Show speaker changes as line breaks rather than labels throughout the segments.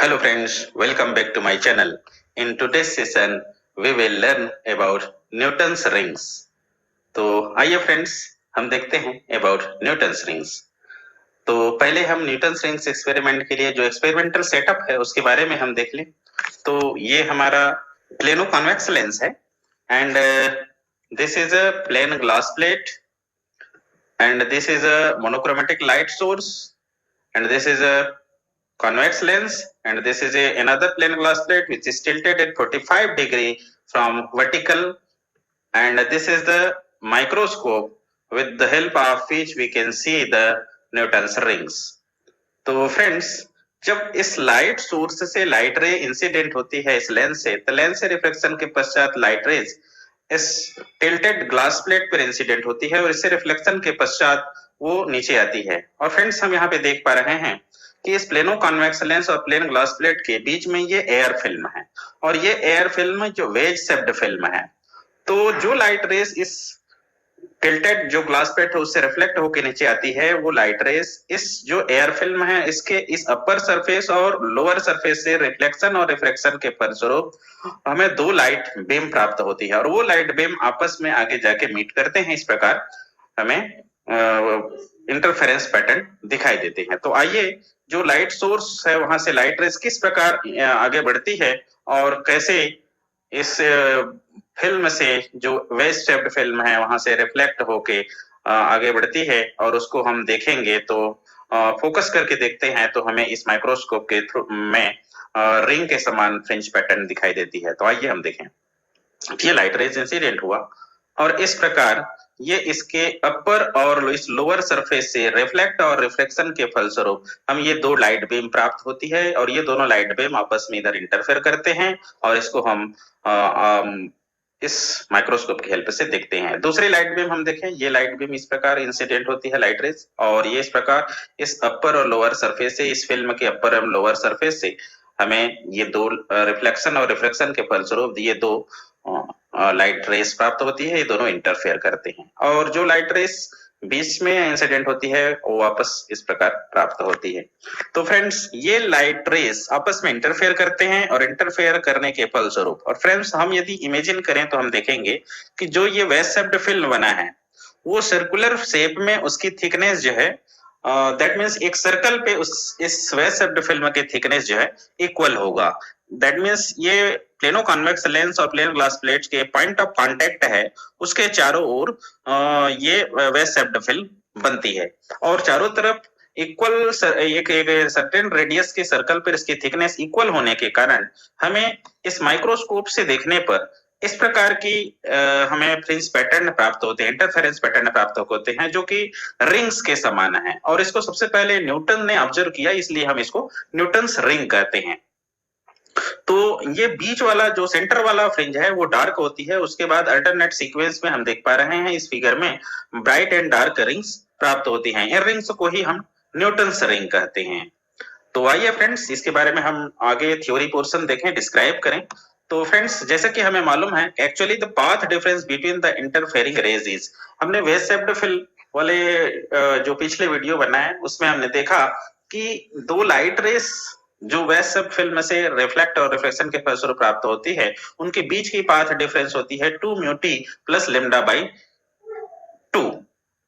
Hello friends, welcome back to my channel. In today's session, we will learn about Newton's rings. तो आइए friends, हम देखते हैं about Newton's rings. तो पहले हम न्यूटन्स रिंग्स एक्सपेरिमेंट के लिए जो एक्सपेरिमेंटल सेटअप है उसके बारे में हम देख लें। तो ये हमारा प्लेनो कॉन्वेक्स लेंस है and this is a plane glass plate and this is a monochromatic light source and this is a convex lens and this is another plain glass plate which is tilted at 45 degree from vertical and this is the microscope with the help of which we can see the Newton's rings. तो friends, जब इस light source से light ray incident होती है इस lens से, तो lens से रिफ्लेक्शन के पश्चात लाइट रेज इस टिल्टेड ग्लास प्लेट पर इंसिडेंट होती है और इससे रिफ्लेक्शन के पश्चात वो नीचे आती है। और फ्रेंड्स, हम यहाँ पे देख पा रहे हैं कि इस प्लेनो कॉन्वेक्स लेंस और प्लेन ग्लास प्लेट के बीच में ये एयर फिल्म है और ये एयर फिल्म जो वेज शेप्ड फिल्म है। तो जो लाइट रेस इस टिल्टेड जो ग्लास प्लेट है उससे रिफ्लेक्ट होकर नीचे आती है, वो लाइट रेस इस जो एयर फिल्म है इसके इस अपर सरफेस और लोअर सरफेस से रिफ्लेक्शन और रिफ्रैक्शन के फलस्वरूप हमें दो लाइट बीम प्राप्त होती है और वो लाइट बीम आपस में आगे जाके मीट करते हैं। इस प्रकार हमें इंटरफेरेंस पैटर्न दिखाई देते हैं। तो आइए, जो लाइट सोर्स है वहां से लाइट रेस किस प्रकार आगे बढ़ती है और कैसे इस फिल्म से जो वेज शेप्ड फिल्म है वहां से रिफ्लेक्ट होके आगे बढ़ती है और उसको हम देखेंगे। तो फोकस करके देखते हैं तो हमें इस माइक्रोस्कोप के थ्रू में रिंग के समान फ्रिंज पैटर्न दिखाई देती है। तो आइए हम देखें। ये लाइट रेज इंसिडेंट हुआ और इस प्रकार ये इसके अपर और इस लोअर सरफेस से रिफ्लेक्ट और रिफ्लेक्शन के फलस्वरूप हम ये दो लाइट बीम प्राप्त होती है और ये दोनों लाइट बीम आपस में इधर इंटरफेयर करते हैं और इसको हम इस माइक्रोस्कोप की हेल्प से देखते हैं। दूसरी लाइट बीम हम देखें, ये लाइट बीम इस प्रकार इंसिडेंट होती है लाइट रेज और ये इस प्रकार इस अपर और लोअर सरफेस से, इस फिल्म के अपर और लोअर सरफेस से हमें ये दो रिफ्लेक्शन और रिफ्रैक्शन के फलस्वरूप ये दो लाइट रेस प्राप्त होती है। ये दोनों इंटरफेयर करते हैं और जो लाइट रेस बीच में इंसिडेंट होती है वो वापस इस प्रकार प्राप्त होती है। तो फ्रेंड्स, ये लाइट रेस आपस में इंटरफेयर करते हैं और इंटरफेयर करने के फलस्वरूप, और फ्रेंड्स हम यदि इमेजिन करें तो हम देखेंगे कि जो ये वेज शेप्ड फिल्म बना है वो सर्कुलर शेप में उसकी थिकनेस जो है दैट मीन्स एक सर्कल पे इस वेज शेप्ड फिल्म के थिकनेस जो है इक्वल होगा। दैट मीन्स ये प्लेनो कॉन्वेक्स लेंस और प्लेन ग्लास प्लेट के पॉइंट ऑफ कांटेक्ट है उसके चारों ओर ये वेज शेप्ड फिल्म बनती है और चारों तरफ इक्वल एक सर्टेन रेडियस के सर्कल पर इसकी थिकनेस इक्वल होने के कारण हमें इस माइक्रोस्कोप से देखने पर इस प्रकार की हमें फ्रिंज पैटर्न प्राप्त होते हैं, इंटरफेरेंस पैटर्न प्राप्त होते हैं जो कि रिंग्स के समान है और इसको सबसे पहले न्यूटन ने ऑब्जर्व किया, इसलिए हम इसको न्यूटन्स रिंग कहते हैं। तो ये बीच वाला जो सेंटर वाला फ्रिंज है वो डार्क होती है, उसके बाद अल्टरनेट सीक्वेंस में हम देख पा रहे हैं इस फिगर में ब्राइट एंड डार्क रिंग्स प्राप्त होती हैं। इन रिंग्स को ही हम न्यूटन्स रिंग कहते हैं। तो आइए फ्रेंड्स, इसके बारे में हम आगे थ्योरी पोर्शन देखें, डिस्क्राइब करें। तो फ्रेंड्स, जैसा कि हमें मालूम है actually the path difference between the interfering rays is, हमने वेज शेप्ड फिल्म वाले जो पिछले वीडियो बनाए उसमें हमने देखा कि दो लाइट रेस जो वेज शेप्ड फिल्म से रिफ्लेक्ट और रिफ्लेक्शन के फलस्वरूप प्राप्त होती है उनके बीच की पाथ डिफरेंस होती है 2 mu T plus lambda by 2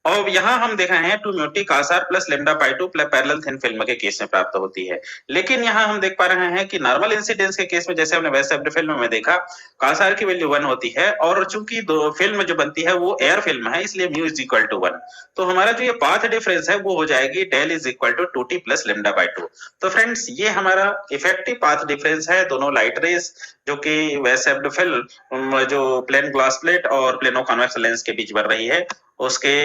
और यहाँ हम देख रहे हैं 2 mu T cos r plus lambda by 2 parallel thin film के केस में प्राप्त होती है। लेकिन यहाँ हम देख पा रहे हैं कि नॉर्मल इंसिडेंस के केस में जैसे हमने वेज शेप्ड फिल्म में देखा cos r की वैल्यू 1 होती है और चूंकि दो फिल्म जो बनती है वो एयर फिल्म है इसलिए म्यू इज इक्वल टू 1। तो हमारा जो ये पाथ डिफरेंस है वो हो जाएगी delta is equal to 2t plus lambda by 2। तो फ्रेंड्स, ये हमारा इफेक्टिव पाथ डिफरेंस है दोनों लाइट रेस जो कि वेज शेप्ड फिल्म जो प्लेन ग्लास प्लेट और प्लेनो कॉन्वेक्स लेंस के बीच बन रही है उसके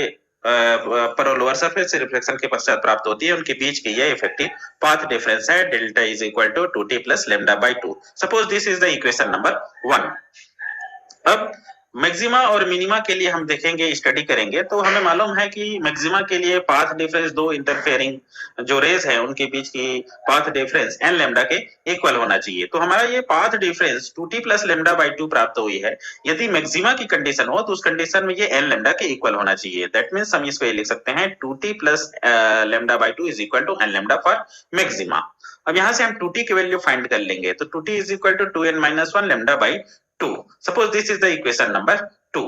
पर लोअर सरफेस से रिफ्लेक्शन के पश्चात प्राप्त होती है, उनके बीच की यह इफेक्टिव पाथ डिफरेंस है delta is equal to 2t plus lambda by 2। Suppose this is the equation number 1। अब मैक्सिमा और मिनिमा के लिए हम देखेंगे, स्टडी करेंगे। तो हमें मालूम है कि मैक्सिमा के लिए पाथ डिफरेंस दो इंटरफेयरिंग जो रेज है उनके बीच की पाथ डिफरेंस n लैम्डा के इक्वल होना चाहिए। तो हमारा ये path difference 2t plus lambda by 2 प्राप्त हुई है। यदि मैक्सिमा की कंडीशन हो तो उस कंडीशन में ये n लैम्डा के इक्वल होना चाहिए। दैट मीन्स हम इसको ये लिख सकते हैं 2t plus lambda by 2 is equal to n lambda for maxima. अब यहाँ से हम 2t की वैल्यू फाइंड कर लेंगे, तो 2t is equal to 2n-1 lambda by 2। Suppose this is the equation number 2।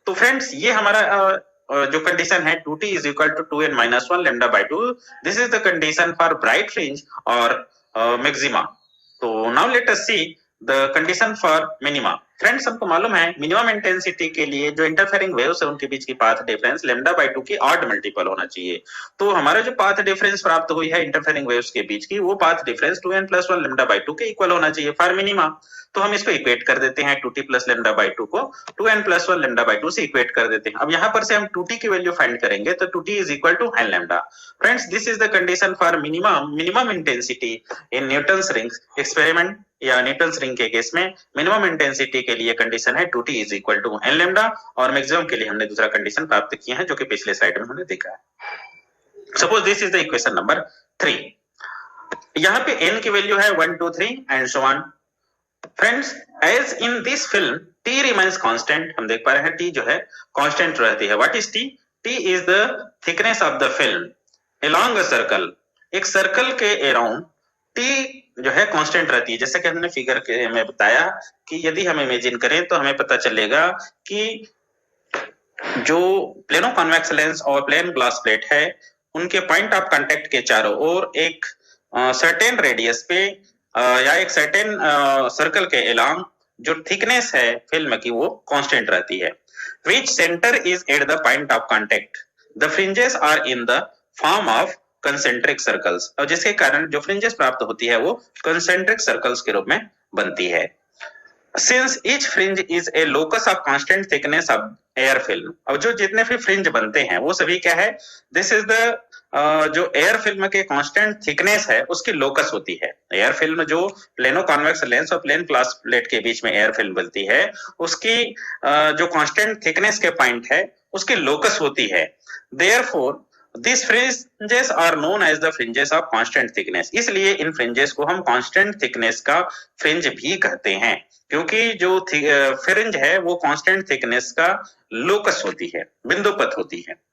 तो फ्रेंड्स ये हमारा जो कंडीशन है 2t is equal to 2n-1 lambda by 2, this is the condition for bright fringe और maxima. तो now let us see the condition for minima. Friends हमको मालूम है मिनिमम इंटेंसिटी के लिए जो इंटरफेरिंग वेव्स है उनके बीच की पाथ डिफरेंस लैम्डा बाई 2 की ऑड मल्टीपल होना चाहिए। तो हमारा जो पाथ डिफरेंस प्राप्त हुई है इंटरफेरिंग वेव्स के बीच की, वो path difference 2n+1 lambda by 2 के इक्वल होना चाहिए फॉर मिनिमा। तो हम इसको इक्वेट कर देते हैं 2t प्लस लैम्डा बाई 2 को 2n+1 लैम्डा बाई 2 से इक्वेट कर देते हैं। अब यहाँ पर से हम 2t की वैल्यू फाइंड करेंगे, तो 2t is equal to n lambda. Friends this is the condition for minimum intensity in Newton's ring experiment, या न्यूटन्स रिंग के केस में मिनिमम इंटेंसिटी के लिए कंडीशन है 2t is equal to n lambda, और maximum के लिए हमने दूसरा कंडीशन प्राप्त किया है जो कि पिछले स्लाइड में हमने देखा है। Suppose this is the equation number 3। यहाँ पे n की वैल्यू है 1 2 3 and so on. Friends as in this film t remains constant, हम देख पा रहे हैं t जो है कांस्टेंट रहती है। What is t? t is the thickness of the film along a circle. एक सर्कल के अराउंड t जो है कांस्टेंट रहती है। जैसे कि हमने फिगर में बताया कि यदि हम इमेजिन करें तो हमें पता चलेगा कि जो प्लेनो कॉन्वेक्स लेंस और प्लेन ग्लास प्लेट है उनके पॉइंट ऑफ कांटेक्ट के चारों ओर एक सर्टेन रेडियस पे या एक सर्टेन सर्कल के अलोंग जो थिकनेस है फिल्म की वो कांस्टेंट रहती है। Which centre is at the point of contact, the fringes are in the form of concentric circles, और जिसके कारण जो फ्रिंजेस प्राप्त होती है वो कंसेंट्रिक सर्कल्स के रूप में बनती है। Since each fringe is a locus of constant thickness of air film, अब जो जितने भी फ्रिंज बनते हैं वो सभी क्या है, दिस इज द जो एयर फिल्म के कांस्टेंट थिकनेस है उसकी लोकस होती है। एयर फिल्म जो प्लेनो कॉन्वेक्स लेंस और प्लेन ग्लास प्लेट के बीच में एयर फिल्म बनती है उसकी जो कांस्टेंट थिकनेस के पॉइंट है उसकी लोकस होती है। Therefore These fringes are known as the fringes of constant thickness, इसलिए इन फ्रिंजेस को हम कांस्टेंट थिकनेस का फ्रिंज भी कहते हैं, क्योंकि जो फ्रिंज है वो कांस्टेंट थिकनेस का लोकस होती है, बिंदुपथ होती है।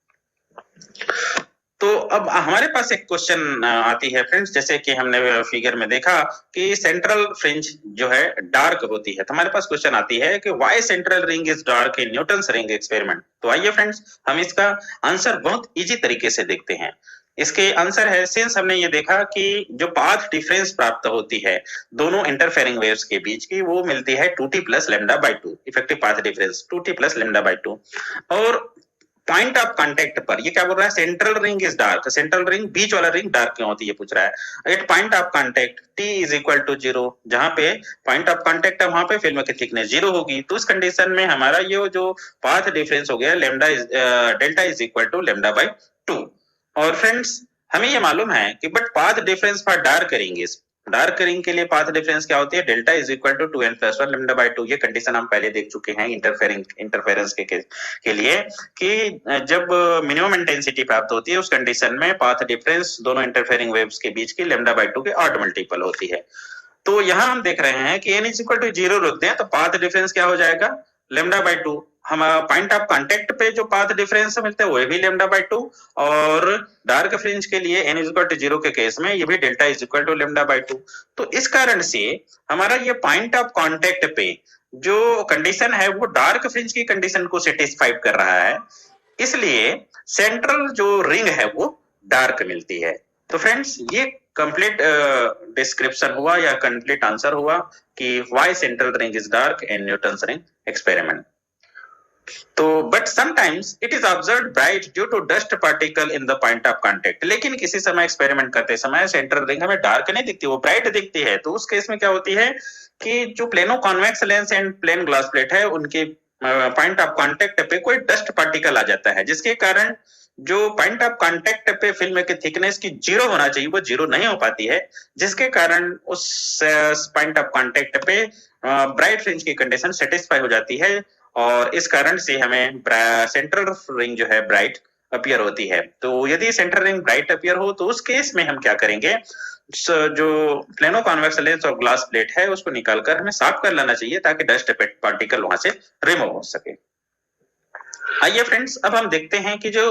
तो अब हमारे पास एक क्वेश्चन आती है फ्रेंड्स, जैसे कि हमने फिगर में देखा कि सेंट्रल फ्रिंज जो है डार्क होती है, तो हमारे पास क्वेश्चन आती है कि why central ring is dark in Newton's ring experiment. तो आइए फ्रेंड्स हम इसका आंसर बहुत इजी तरीके से देखते हैं। इसके आंसर है, सिंस हमने ये देखा कि जो पाथ डिफरेंस प्राप्त होती है दोनों इंटरफेरिंग वेव्स के बीच की वो मिलती है 2t plus lambda by 2, effective path difference 2t plus lambda by 2। और पॉइंट ऑफ कांटेक्ट पर ये क्या बोल रहा है, central ring is dark, central ring बीच वाला रिंग डार्क क्यों होती है पूछ रहा है। At point of contact t is equal to 0, जहां पे पॉइंट ऑफ कांटेक्ट है वहां पे फिल्म की थिकनेस 0 होगी। तो इस कंडीशन में हमारा ये जो पाथ डिफरेंस हो गया delta is equal to lambda by 2। और फ्रेंड्स हमें ये मालूम है कि but path difference for dark ring के लिए पाथ डिफरेंस क्या होती है, delta is equal to 2n+1 lambda by 2। ये कंडीशन हम पहले देख चुके हैं इंटरफेरेंस के लिए कि जब मिनिमम इंटेंसिटी प्राप्त होती है उस कंडीशन में पाथ डिफरेंस दोनों इंटरफेरिंग वेव्स के बीच की लैम्डा बाई 2 के ऑड मल्टीपल होती है। तो यहाँ हम देख रहे हैं कि n इज इक्वल टू 0 रखते हैं तो पाथ डिफरेंस क्या हो जाएगा, लैम्डा बाई 2। हमारा पॉइंट ऑफ कांटेक्ट पे जो पाथ डिफरेंस मिलता है वो भी लैम्डा बाई 2, और डार्क फ्रिंज के लिए n इज इक्वल टू 0 के केस में ये भी delta is equal to lambda by 2। तो इस कारण से हमारा ये पॉइंट ऑफ कांटेक्ट पे जो कंडीशन है वो डार्क फ्रिंज की कंडीशन को सेटिस्फाई कर रहा है, इसलिए सेंट्रल जो रिंग है वो डार्क मिलती है। तो फ्रेंड्स ये कंप्लीट डिस्क्रिप्शन हुआ या कंप्लीट आंसर हुआ कि why central ring is dark in Newton's ring experiment. तो but sometimes it is observed bright due to dust particle in the point of contact, लेकिन किसी समय एक्सपेरिमेंट करते समय सेंट्रल रिंग हमें डार्क नहीं दिखती, वो ब्राइट दिखती है। तो उस केस में क्या होती है कि जो plano convex lens and plane glass plate है उनके पॉइंट ऑफ कांटेक्ट पे कोई डस्ट पार्टिकल आ जाता है, जिसके कारण जो पॉइंट ऑफ कांटेक्ट पे फिल्म की थिकनेस की 0 होना चाहिए वो 0 नहीं हो पाती है, जिसके कारण उस पॉइंट ऑफ कांटेक्ट पे ब्राइट फ्रिंज की कंडीशन सेटिस्फाई हो जाती है, और इस कारण से हमें सेंट्रल रिंग जो है ब्राइट अपीयर होती है। तो यदि सेंट्रल रिंग ब्राइट अपीयर हो तो उस केस में हम क्या करेंगे, जो प्लेनो कॉन्वेक्स लेंस और ग्लास प्लेट है उसको निकालकर हमें साफ कर लेना चाहिए ताकि डस्ट पार्टिकल वहां से रिमूव हो सके। आइए फ्रेंड्स, अब हम देखते हैं कि जो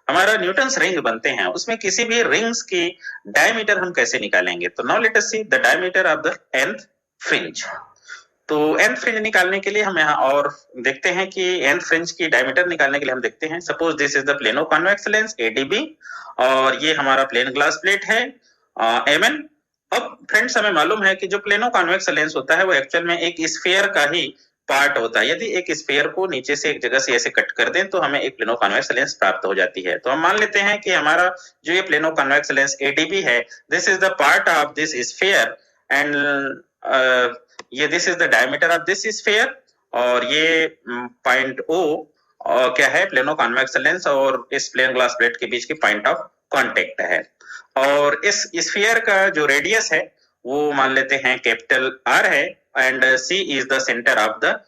हमारा न्यूटन्स रिंग बनते हैं उसमें किसी भी रिंग्स की डायमीटर हम कैसे निकालेंगे। तो now let us see the diameter of the nth fringe. तो nth फ्रिंज निकालने के लिए हम यहाँ और देखते हैं कि nth फ्रिंज की डायमीटर निकालने के लिए हम देखते हैं, suppose this is the plano convex lens ADB और ये हमारा प्लेन ग्लास प्लेट है MN। अब फ्रेंड्स हमें मालूम है कि जो प्लेनो कॉन्वेक्स लेंस होता है वो एक्चुअल में एक स्फीयर का ही पार्ट होता है। यदि एक स्फीयर को नीचे से एक जगह से ऐसे कट कर दें तो हमें एक प्लेनो कॉन्वेक्स लेंस प्राप्त हो जाती है। तो हम मान लेते हैं कि हमारा जो ये प्लेनो कॉन्वेक्स लेंस ADB है, this is the part of this sphere and ये this is the diameter of this sphere और ये पॉइंट O क्या है, प्लेनो कॉन्वेक्स लेंस और इस प्लेन ग्लास प्लेट के बीच की पॉइंट ऑफ कांटेक्ट है। और इस स्फीयर का जो रेडियस है वो मान लेते हैं कैपिटल R है and C is the centre of the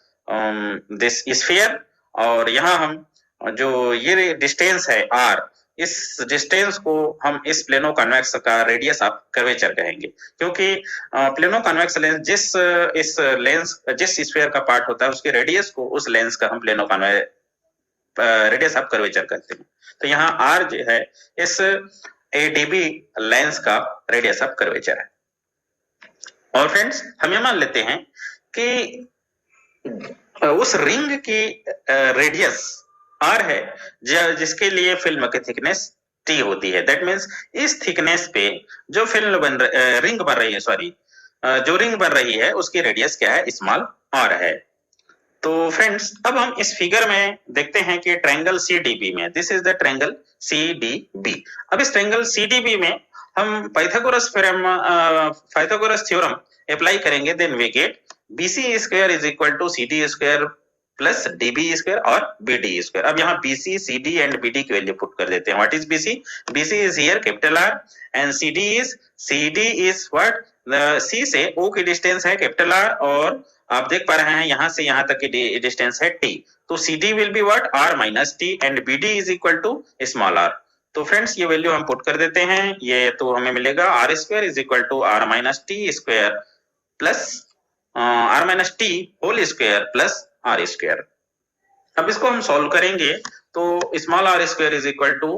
this sphere. और यहाँ हम जो ये डिस्टेंस है R, इस डिस्टेंस को हम इस प्लेनो कॉन्वेक्स का रेडियस ऑफ कर्वेचर कहेंगे, क्योंकि प्लेनो कॉन्वेक्स लेंस जिस स्फीयर का पार्ट होता है उसके रेडियस को उस लेंस का हम plano convex radius of curvature करते हैं। तो यहाँ R जो है इस ADB लेंस का रेडियस ऑफ कर्वेचर है। और फ्रेंड्स हम ये मान लेते हैं कि उस रिंग की रेडियस R है जिसके लिए फिल्म की थिकनेस T होती है। दैट मीन्स इस थिकनेस पे जो रिंग बन रही है, जो रिंग बन रही है उसकी रेडियस क्या है, स्मॉल r है। तो फ्रेंड्स अब हम इस फिगर में देखते हैं कि ट्रायंगल CDB में, this is the triangle CDB। अब इस ट्रायंगल CDB में हम पाइथागोरस थ्योरम अप्लाई करेंगे, then we get BC square is equal to CD square plus DB square और BD स्क्वायर। अब यहाँ BC, CD एंड BD की वैल्यू पुट कर देते हैं। What is BC? BC is here capital R and CD is what, C से O की distance है कैपिटल R और आप देख पा रहे हैं यहाँ से यहाँ तक की डिस्टेंस है T। तो CD will be what, R minus T and BD is equal to small r। तो फ्रेंड्स ये वैल्यू हम पुट कर देते हैं, ये तो हमें मिलेगा R square is equal to R minus T square plus R minus T whole square plus R square. अब इसको हम सॉल्व करेंगे तो small r square is equal to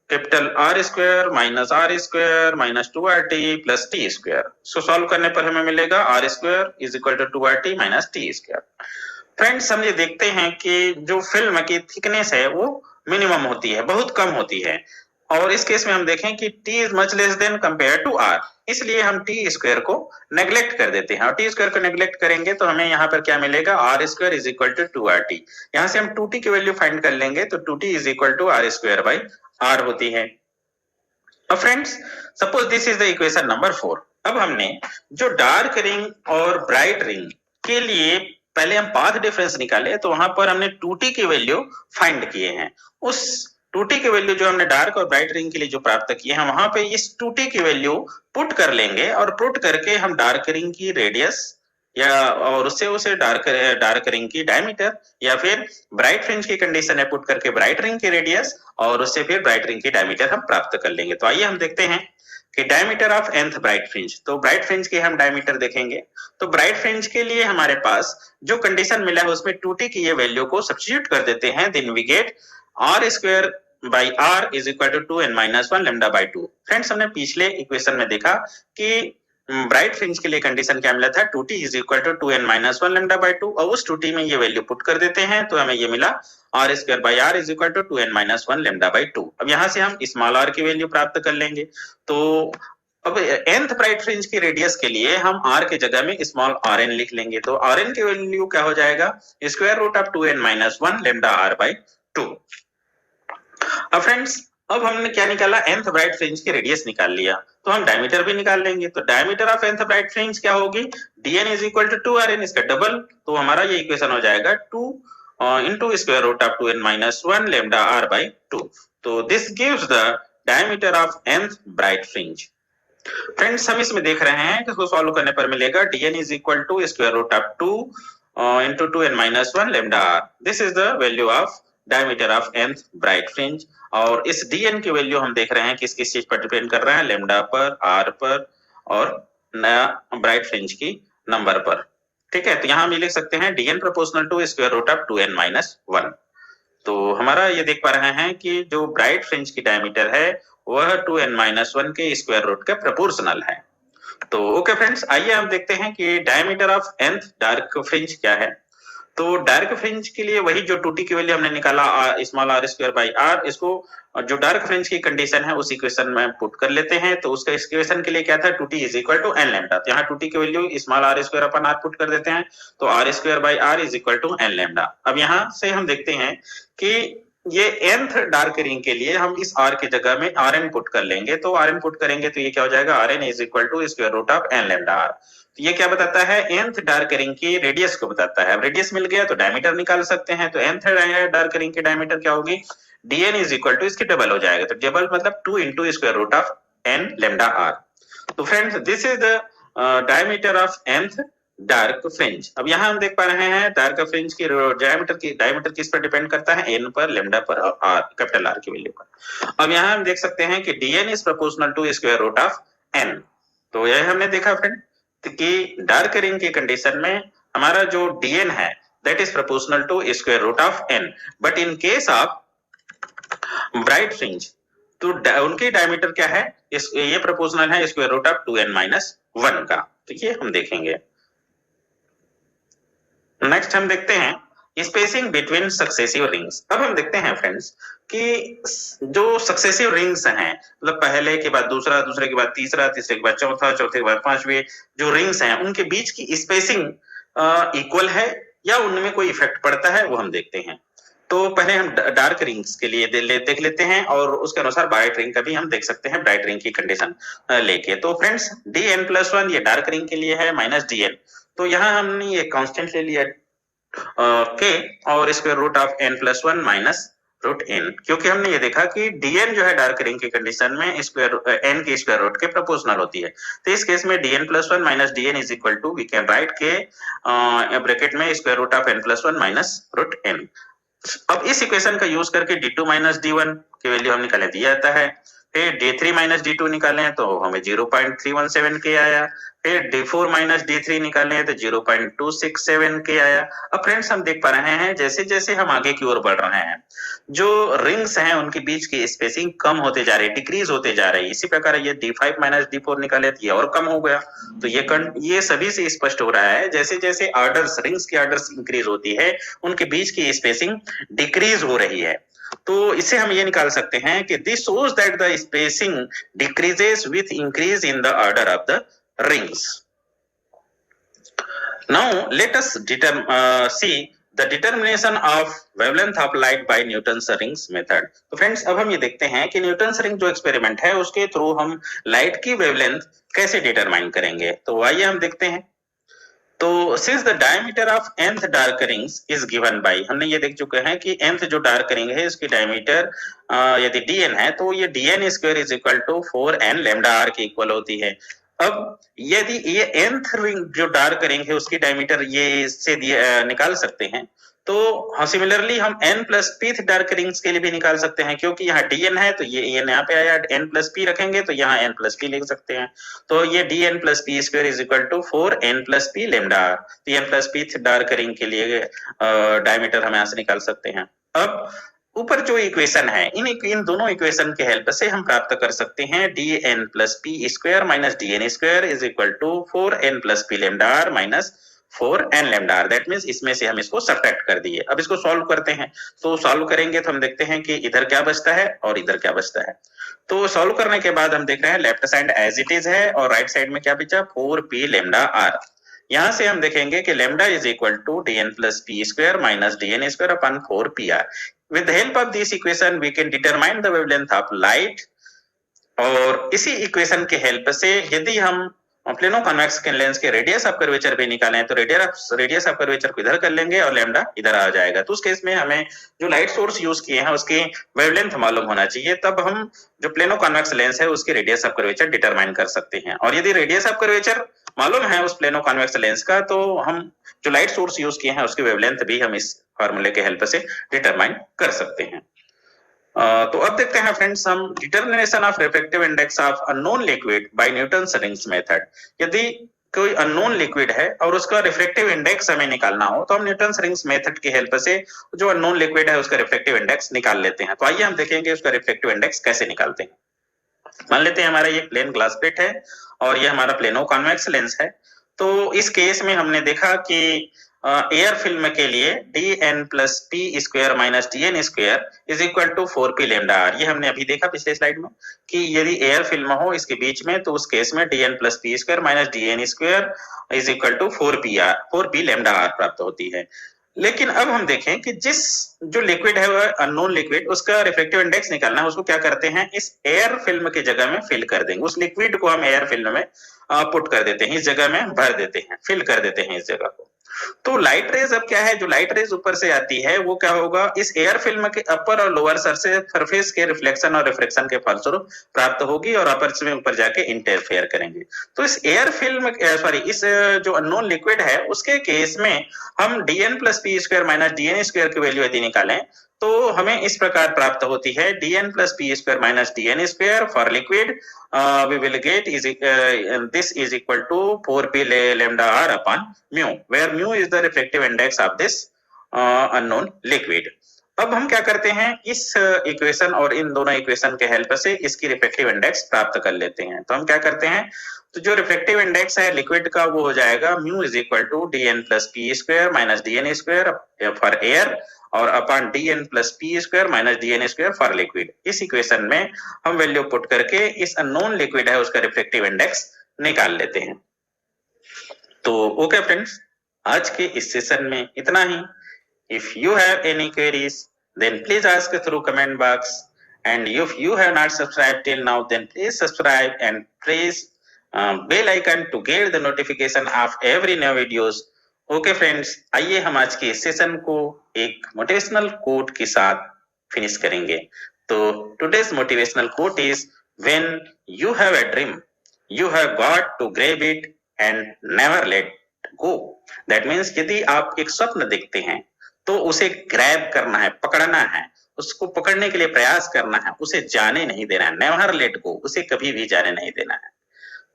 capital R square minus R square minus 2RT plus T square. So solve करने पर हमें मिलेगा R square is equal to 2RT minus T square. Friends हम ये देखते हैं कि जो फिल्म की थिकनेस है वो मिनिमम होती है, बहुत कम होती है, और इस केस में हम देखें कि T is much less than compare to R, इसलिए हम T स्क्वायर को नेग्लेक्ट कर देते हैं। और T स्क्वायर को नेग्लेक्ट करेंगे तो हमें यहाँ पर क्या मिलेगा, R square is equal to 2RT। यहाँ से हम 2T की वैल्यू फाइंड कर लेंगे तो 2T is equal to R square by R होती है। अब friends suppose this is the equation number 4। अब हमने जो डार्क रिंग और ब्राइट रिंग के लिए पहले हम पाथ डिफरेंस निकाले तो वहां पर हमने 2T की वैल्यू फाइंड किए हैं। उस 2T की वैल्यू जो हमने डार्क और ब्राइट रिंग के लिए जो प्राप्त किए हैं वहां पे इस 2T की वैल्यू पुट कर लेंगे और पुट करके हम डार्क रिंग की रेडियस या और उससे उसे डार्क रिंग की डायमीटर या फिर ब्राइट फ्रिंज की कंडीशन है पुट करके ब्राइट रिंग की रेडियस और उससे फिर ब्राइट रिंग की डायमीटर हम प्राप्त कर लेंगे। तो आइए हम देखते हैं कि diameter of nth bright fringe. तो ब्राइट फ्रिंज के हम डायमीटर देखेंगे तो ब्राइट फ्रिंज के लिए हमारे पास जो कंडीशन मिला है उसमें 2T की ये वैल्यू को सब्स्टिट्यूट कर देते हैं, then we get R square by R is equal to 2n minus 1 lambda by 2। Friends हमने पिछले इक्वेशन में देखा कि ब्राइट फ्रिंज के लिए कंडीशन क्या मिला था, 2T is equal to 2n minus 1 lambda by 2 और उस 2T में ये वैल्यू पुट कर देते हैं तो हमें ये मिला R square by R is equal to 2n minus 1 lambda by 2। अब यहाँ से हम स्मॉल r की वैल्यू प्राप्त कर लेंगे। तो अब nth ब्राइट फ्रिंज की रेडियस के लिए हम r के जगह में स्मॉल rn लिख लेंगे। तो rn की वैल्यू क्या हो जाएगा, square root of 2n minus 1 lambda r by 2। अब फ्रेंड्स अब हमने क्या निकाला, nth ब्राइट फ्रिंज की रेडियस निकाल लिया तो हम डायमीटर भी निकाल लेंगे। तो diameter of nth bright fringe क्या होगी, dn is equal to 2rn, इसका डबल, तो हमारा ये इक्वेशन हो जाएगा 2 into square root of 2n minus 1 lambda r by 2। तो this gives the diameter of nth bright fringe. Friends हम इसमें देख रहे हैं कि इसको सॉल्व करने पर मिलेगा dn is equal to square root of 2 into 2n minus 1 lambda r। This is the value of diameter of nth bright fringe. और इस dn की वैल्यू हम देख रहे हैं किस किस चीज पर डिपेंड कर रहा है, लैम्डा पर, r पर और नया ब्राइट फ्रिंज की नंबर पर। ठीक है, तो यहाँ हम लिख सकते हैं dn proportional to square root of 2n minus 1। तो हमारा ये देख पा रहे हैं कि जो ब्राइट फ्रिंज की डायमीटर है वह 2n-1 के स्क्वायर रूट के प्रोपोर्शनल है। तो ओके फ्रेंड्स, आइए हम देखते हैं कि diameter of nth dark fringe क्या है। तो डार्क फ्रिंज के लिए वही जो 2t की वैल्यू हमने निकाला small r square by r, इसको जो डार्क फ्रिंज की कंडीशन है उस इक्वेशन में पुट कर लेते हैं। तो उसका इक्वेशन के लिए क्या था, 2t is equal to n lambda. तो यहाँ 2t की वैल्यू स्मॉल r स्क्वायर अपन r पुट कर देते हैं, तो r square by r is equal to n lambda. अब यहाँ से हम देखते हैं कि ये nth डार्क रिंग के लिए हम इस r की जगह में rn पुट कर लेंगे। तो rn पुट करेंगे तो ये क्या हो जाएगा, rn is equal to square root of n lambda r। तो ये क्या बताता है, nth डार्क रिंग की रेडियस को बताता है। अब रेडियस मिल गया तो डायमीटर निकाल सकते हैं। तो nth डार्क रिंग की डायमीटर क्या होगी, dn इज इक्वल टू इसकी डबल हो जाएगा। तो डबल मतलब 2 into square root of n lambda r। तो friends this is the diameter of nth dark fringe. अब यहाँ हम देख पा रहे हैं डार्क फ्रिंज की डायमीटर किस पर डिपेंड करता है, n पर, लैम्डा पर और r कैपिटल R की वैल्यू पर। अब यहाँ हम देख सकते हैं कि dn is proportional to square root of n। तो यह हमने देखा फ्रेंड कि डार्क रिंग की कंडीशन में हमारा जो dn है that is proportional to square root of n। But in case of bright fringe तो उनकी डायमीटर क्या है, ये प्रोपोर्शनल है स्क्वायर रूट ऑफ 2n-1 का। तो ये हम देखेंगे। नेक्स्ट हम देखते हैं स्पेसिंग बिटवीन सक्सेसिव रिंग्स। अब हम देखते हैं फ्रेंड्स कि जो सक्सेसिव रिंग्स हैं, मतलब पहले के बाद दूसरा, दूसरे के बाद तीसरा, तीसरे के बाद चौथा, चौथे के बाद पांचवे जो रिंग्स हैं उनके बीच की स्पेसिंग इक्वल है या उनमें कोई इफेक्ट पड़ता है, वो हम देखते हैं। तो पहले हम डार्क रिंग्स के लिए देख लेते हैं और उसके अनुसार ब्राइट रिंग का भी हम देख सकते हैं ब्राइट रिंग की कंडीशन लेके। तो फ्रेंड्स dn+1 ये डार्क रिंग के लिए है माइनस dn। तो यहाँ हमने ये कांस्टेंट ले लिया k और square root of n+1 minus root n, क्योंकि हमने ये देखा कि dn जो है डार्क रिंग की कंडीशन में स्क्वायर n के स्क्वायर रूट के प्रोपोर्शनल होती है। तो इस केस में dn+1 minus dn is equal to we can write के ब्रैकेट में square root of n+1 minus root n। अब इस इक्वेशन का यूज करके d2 माइनस d1 की वैल्यू हम निकाले दिया जाता है। फिर d3 माइनस d2 निकालें तो हमें 0.317 के आया। फिर d4 माइनस d3 निकालें तो 0.267 के आया। अब फ्रेंड्स हम देख पा रहे हैं जैसे जैसे हम आगे की ओर बढ़ रहे हैं जो रिंग्स हैं उनके बीच की स्पेसिंग कम होते जा रही है, डिक्रीज होते जा रही है। इसी प्रकार ये d5 माइनस d4 निकाले तो ये और कम हो गया। तो ये सभी से स्पष्ट हो रहा है जैसे जैसे ऑर्डर्स, रिंग्स की ऑर्डर्स इंक्रीज होती है उनके बीच की स्पेसिंग डिक्रीज हो रही है। तो इससे हम ये निकाल सकते हैं कि this shows that the spacing decreases with increase in the order of the rings. Now let us see the determination of wavelength of light by Newton's rings method. तो फ्रेंड्स अब हम ये देखते हैं कि न्यूटन्स रिंग जो experiment है उसके थ्रू हम लाइट की वेवलेंथ कैसे डिटरमाइन करेंगे। तो आइए हम देखते हैं। तो since the diameter of nth dark rings is given by, हमने ये देख चुके हैं कि nth जो डार्क रिंग है इसकी डायमीटर यदि dn है तो ये dn square is equal to 4n lambda r के इक्वल होती है। अब यदि ये nth रिंग जो डार्क रिंग है उसकी डायमीटर ये से निकाल सकते हैं तो सिमिलरली हम n plus p dark rings के लिए भी निकाल सकते हैं, क्योंकि यहाँ dn है तो ये यहाँ पे आया, n प्लस p रखेंगे तो यहाँ n प्लस p लिख सकते हैं। तो ये dn plus p square is equal to 4n plus p lambda r। तो n plus p dark ring के लिए डायमीटर हम यहाँ से निकाल सकते हैं। अब ऊपर जो इक्वेशन है इन दोनों इक्वेशन के हेल्प से हम प्राप्त कर सकते हैं dn plus p square minus dn square is equal to 4n plus p lambda r minus 4n lambda r। That means इसमें से हम इसको सब्ट्रैक्ट कर दिए। अब इसको सॉल्व करते हैं। तो सॉल्व करेंगे तो हम देखते हैं कि इधर क्या बचता है और इधर क्या बचता है। तो सॉल्व करने के बाद हम देख रहे हैं left side as it is है और राइट साइड में क्या बचा, 4p लैम्डा r। यहां से हम देखेंगे कि lambda is equal to dn plus p square minus dn square upon 4pr। With the help of this equation we can determine the wavelength of light. और इसी इक्वेशन के हेल्प से यदि हम प्लेनो कॉन्वेक्स के लेंस के radius of curvature भी निकालें तो रेडियस ऑफ कर्वेचर को इधर कर लेंगे और लैम्डा इधर आ जाएगा। तो उस केस में हमें जो लाइट सोर्स यूज किए हैं उसकी वेवलेंथ मालूम होना चाहिए, तब हम जो प्लेनो कॉन्वेक्स लेंस है उसकी रेडियस ऑफ कर्वेचर डिटरमाइन कर सकते हैं। और यदि रेडियस ऑफ कर्वेचर मालूम है उस प्लेनो कॉन्वेक्स लेंस का तो हम जो लाइट सोर्स यूज किए हैं उसकी वेवलेंथ भी हम इस फॉर्मूले के हेल्प से डिटरमाइन कर सकते हैं। तो अब देखते हैं फ्रेंड्स हम determination of refractive index of unknown liquid bye Newton's rings method. यदि कोई अननोन लिक्विड है और उसका रिफ्रैक्टिव इंडेक्स हमें निकालना हो तो हम न्यूटन्स रिंग्स मेथड की हेल्प से जो अननोन लिक्विड है उसका रिफ्रैक्टिव इंडेक्स निकाल लेते हैं। तो आइए हम देखेंगे उसका रिफ्रैक्टिव इंडेक्स कैसे निकालते हैं। मान लेते हैं हमारा ये प्लेन ग्लास प्लेट है और ये हमारा प्लेनो कॉन्वेक्स लेंस है। तो इस केस में हमने देखा कि एयर फिल्म के लिए dn plus P square minus dn square is equal to 4p lambda r। ये हमने अभी देखा पिछले स्लाइड में कि यदि एयर फिल्म हो इसके बीच में तो उस केस में dn plus P square minus dn square is equal to 4p lambda r प्राप्त होती है। लेकिन अब हम देखें कि जिस जो लिक्विड है वह अननोन लिक्विड, उसका रिफ्रैक्टिव इंडेक्स निकालना है, उसको क्या करते हैं, इस एयर फिल्म की जगह में फिल कर देंगे। उस लिक्विड को हम एयर फिल्म में पुट कर देते हैं, इस जगह में भर देते हैं, फिल कर देते हैं इस जगह को। तो लाइट रेज अब क्या है, जो लाइट रेज ऊपर से आती है वो क्या होगा, इस एयर फिल्म के अपर और लोअर सरफेस के रिफ्लेक्शन और रिफ्रैक्शन के फलस्वरूप प्राप्त होगी और अपर्चर में ऊपर जाके इंटरफेयर करेंगे। तो इस एयर फिल्म इस जो अननोन लिक्विड है उसके केस में हम dn plus P square minus dn square की वैल्यू यदि निकालें तो हमें इस प्रकार प्राप्त होती है dn plus P square minus dn square for liquid we will get this is equal to 4p lambda r upon mu, where mu is the refractive index of this unknown liquid। अब हम क्या करते हैं, इस equation और इन दोनों equation के help से इसकी रिफ्रैक्टिव इंडेक्स प्राप्त कर लेते हैं। तो हम क्या करते हैं, तो जो रिफ्रैक्टिव इंडेक्स है लिक्विड का वो हो जाएगा mu is equal to dn plus P square minus dn square for air और upon dn plus P square minus dn square for liquid. इस इक्वेशन में हम वैल्यू पुट करके इस अननोन लिक्विड है उसका रिफ्रैक्टिव इंडेक्स निकाल लेते हैं। तो ओके फ्रेंड्स, आज के इस सेशन में इतना ही। If you have any queries then please ask through comment box, and if you have not subscribed till now then please subscribe and press bell icon to get the notification of every new videos। Okay friends, आइए हम आज के इस session को एक motivational quote के साथ finish करेंगे। तो today's motivational quote is when you have a dream you have got to grab it and never let go. That means यदि आप एक स्वप्न देखते हैं तो उसे ग्रैब करना है, पकड़ना है, उसको पकड़ने के लिए प्रयास करना है, उसे जाने नहीं देना है, नेवर लेट गो, उसे कभी भी जाने नहीं देना है।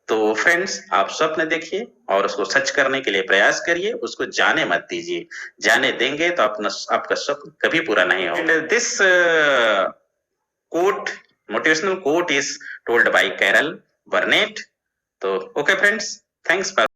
तो फ्रेंड्स, आप स्वप्न देखिए और उसको सच करने के लिए प्रयास करिए, उसको जाने मत दीजिए। जाने देंगे तो आपका स्वप्न कभी पूरा नहीं होगा। This quote, motivational quote is told by Carol Burnett. तो ओके फ्रेंड्स, थैंक्स फॉर